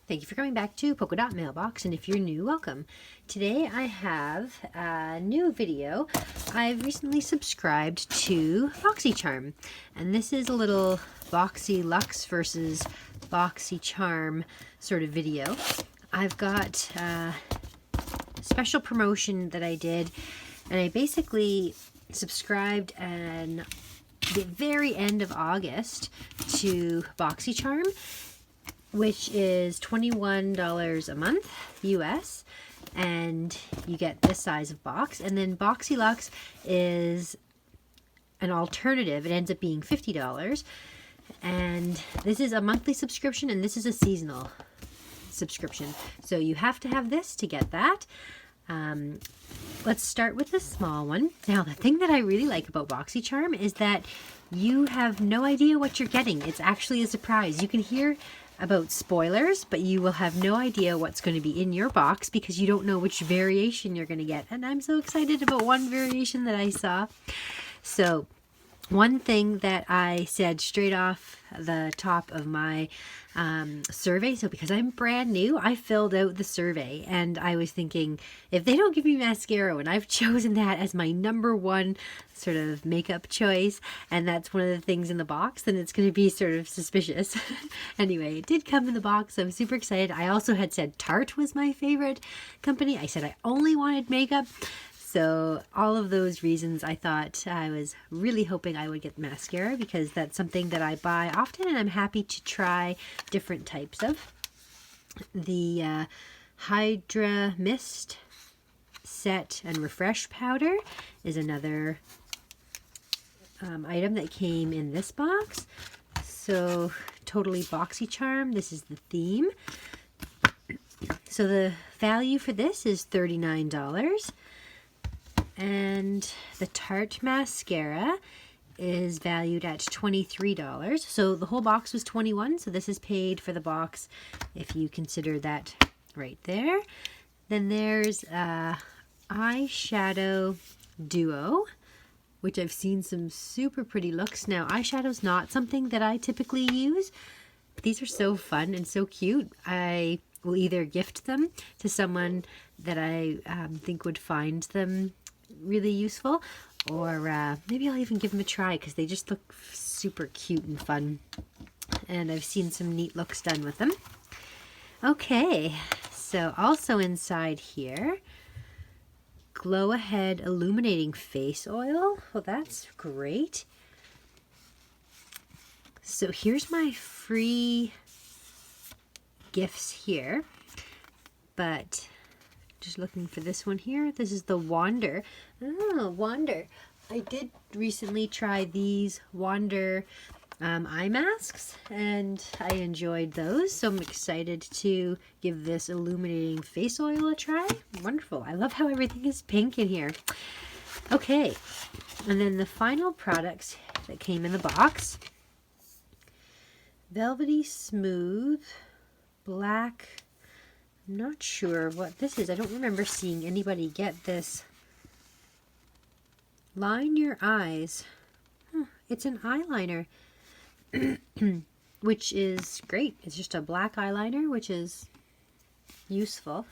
Thank you for coming back to Polka Dot Mailbox, and if you're new, welcome. Today I have a new video. I've recently subscribed to BoxyCharm, and this is a little BoxyLuxe versus Boxy Charm sort of video. I've got a special promotion that I did, and I basically subscribed at the very end of August to BoxyCharm, which is $21 a month US, and you get this size of box. And then BoxyLuxe is an alternative. It ends up being $50, and this is a monthly subscription, and this is a seasonal subscription, so you have to have this to get that. Let's start with the small one. Now, the thing that I really like about BoxyCharm is that you have no idea what you're getting. It's actually a surprise. You can hear about spoilers, but you will have no idea what's going to be in your box because you don't know which variation you're going to get. And I'm so excited about one variation that I saw. So one thing that I said straight off the top of my survey, so because I'm brand new, I filled out the survey, and I was thinking, if they don't give me mascara and I've chosen that as my #1 sort of makeup choice, and that's one of the things in the box, then it's going to be sort of suspicious. Anyway, it did come in the box, so I'm super excited. I also had said Tarte was my favorite company. I said I only wanted makeup. So all of those reasons, I thought I was really hoping I would get mascara because that's something that I buy often, and I'm happy to try different types of. The Hydra Mist Set and Refresh Powder is another item that came in this box. So totally BoxyCharm. This is the theme. So the value for this is $39. And the Tarte Mascara is valued at $23. So the whole box was $21. So this is paid for the box if you consider that right there. Then there's eyeshadow duo, which I've seen some super pretty looks. Now, eyeshadow's not something that I typically use, but these are so fun and so cute. I will either gift them to someone that I think would find them really useful, or maybe I'll even give them a try because they just look super cute and fun, and I've seen some neat looks done with them. Okay, so also inside here, Glow Ahead Illuminating Face Oil. Well, that's great. So here's my free gifts here, but just looking for this one here. This is the Wander. Oh, Wander. I did recently try these Wander eye masks, and I enjoyed those. So I'm excited to give this illuminating face oil a try. Wonderful. I love how everything is pink in here. Okay. And then the final products that came in the box. Velvety Smooth Black. I'm not sure what this is. I don't remember seeing anybody get this. Line Your Eyes. It's an eyeliner, which is great. It's just a black eyeliner, which is useful.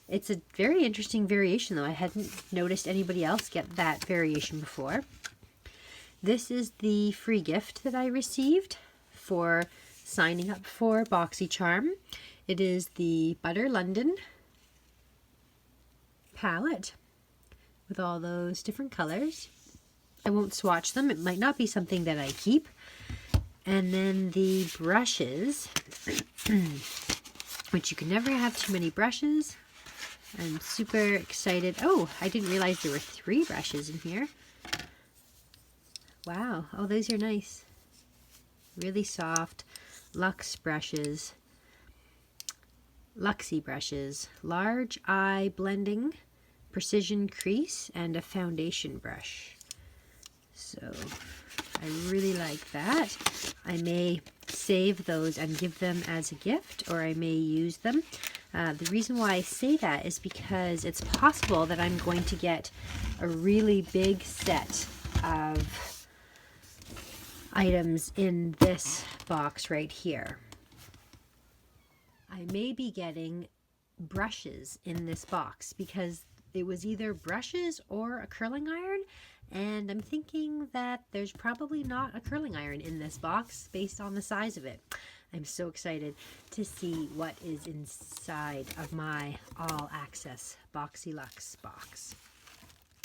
It's a very interesting variation, though. I hadn't noticed anybody else get that variation before. This is the free gift that I received for signing up for BoxyCharm. It is the Butter London palette with all those different colors. I won't swatch them. It might not be something that I keep. And then the brushes, which you can never have too many brushes. I'm super excited. Oh, I didn't realize there were 3 brushes in here. Wow. Oh, those are nice. Really soft luxe brushes. Luxie brushes, large eye blending, precision crease, and a foundation brush. So I really like that. I may save those and give them as a gift, or I may use them. The reason why I say that is because it's possible that I'm going to get a really big set of items in this box right here. I may be getting brushes in this box because it was either brushes or a curling iron, and I'm thinking that there's probably not a curling iron in this box based on the size of it. I'm so excited to see what is inside of my all access BoxyLuxe box.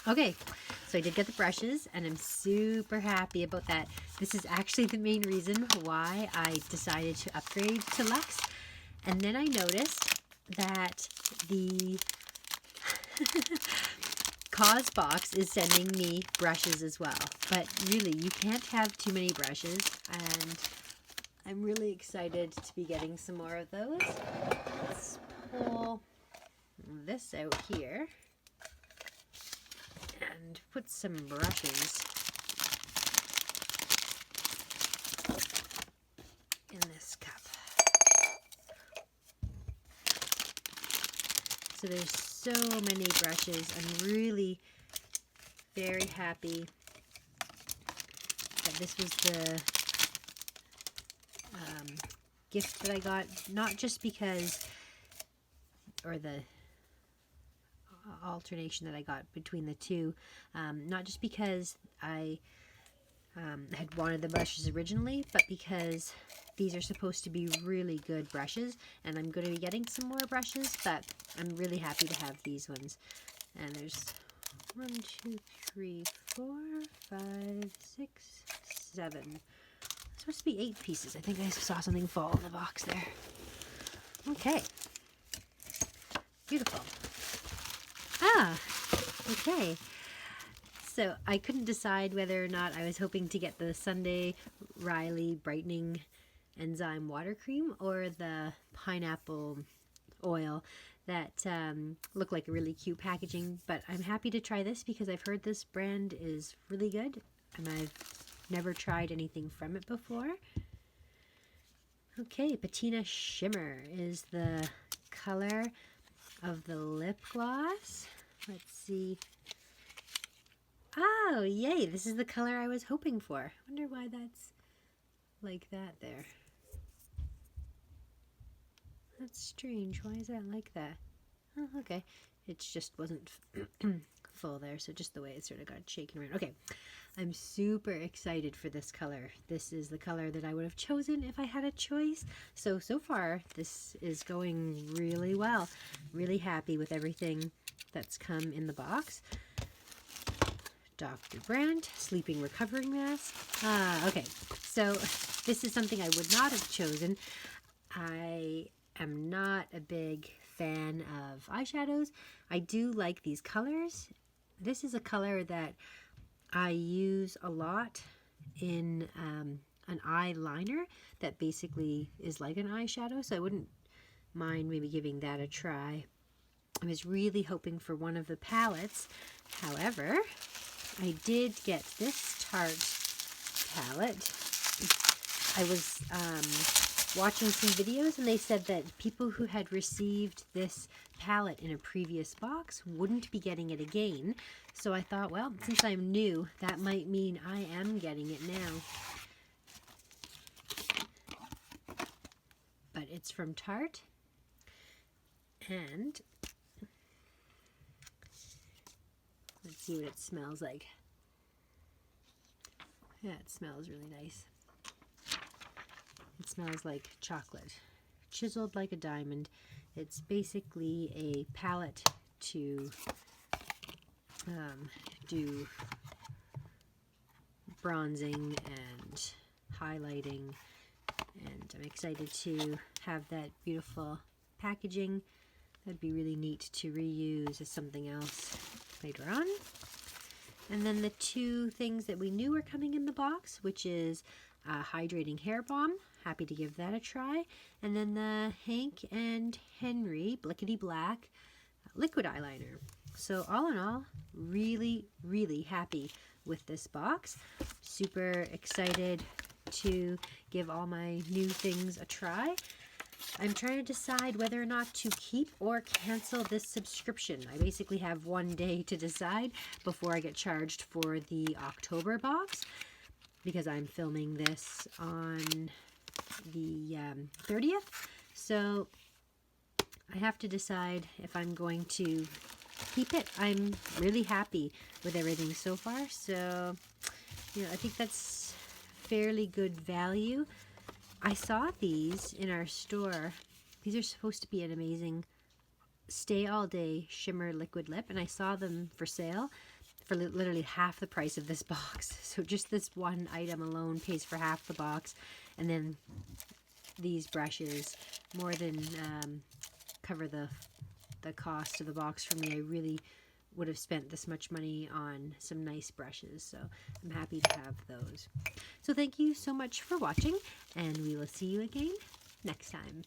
Okay, so I did get the brushes and I'm super happy about that. This is actually the main reason why I decided to upgrade to Luxe. And then I noticed that the Cause box is sending me brushes as well. But really, you can't have too many brushes, and I'm really excited to be getting some more of those. Let's pull this out here and put some brushes in this cup. So there's so many brushes. I'm really very happy that this was the gift that I got, not just because, or the alternation that I got between the two, not just because I had wanted the brushes originally, but because these are supposed to be really good brushes, and I'm going to be getting some more brushes, but I'm really happy to have these ones. And there's 1, 2, 3, 4, 5, 6, 7. It's supposed to be 8 pieces. I think I saw something fall in the box there. Okay. Beautiful. Ah, okay. So I couldn't decide whether or not I was hoping to get the Sunday Riley Brightening Enzyme Water Cream or the pineapple oil that looked like a really cute packaging. But I'm happy to try this because I've heard this brand is really good and I've never tried anything from it before. Okay, Patina Shimmer is the color of the lip gloss. Let's see. Oh, yay, this is the color I was hoping for. I wonder why that's like that there. That's strange. Why is that like that? Oh, okay. It just wasn't full there, so just the way it sort of got shaken around. Okay, I'm super excited for this color. This is the color that I would have chosen if I had a choice. So far, this is going really well. Really happy with everything that's come in the box. Dr. Brandt Sleeping Recovering Mask. Okay, so this is something I would not have chosen. I am not a big fan of eyeshadows. I do like these colors. This is a color that I use a lot in an eyeliner that basically is like an eyeshadow, so I wouldn't mind maybe giving that a try. I was really hoping for one of the palettes. However, I did get this Tarte palette. I was watching some videos and they said that people who had received this palette in a previous box wouldn't be getting it again. So I thought, well, since I'm new, that might mean I am getting it now. But it's from Tarte. And let's see what it smells like. Yeah, it smells really nice. It smells like chocolate, chiseled like a diamond. It's basically a palette to do bronzing and highlighting, and I'm excited to have that beautiful packaging. That'd be really neat to reuse as something else later on. And then the two things that we knew were coming in the box, which is hydrating hair balm. Happy to give that a try. And then the Hank and Henry Blickety Black liquid eyeliner. So all in all, really, really happy with this box. Super excited to give all my new things a try. I'm trying to decide whether or not to keep or cancel this subscription. I basically have one day to decide before I get charged for the October box, because I'm filming this on the 30th. So I have to decide if I'm going to keep it. I'm really happy with everything so far, so I think that's fairly good value. I saw these in our store. These are supposed to be an amazing stay all day shimmer liquid lip, and I saw them for sale for literally half the price of this box. So just this one item alone pays for half the box, and then these brushes more than cover the cost of the box for me. I really would have spent this much money on some nice brushes, so I'm happy to have those. So thank you so much for watching, and we will see you again next time.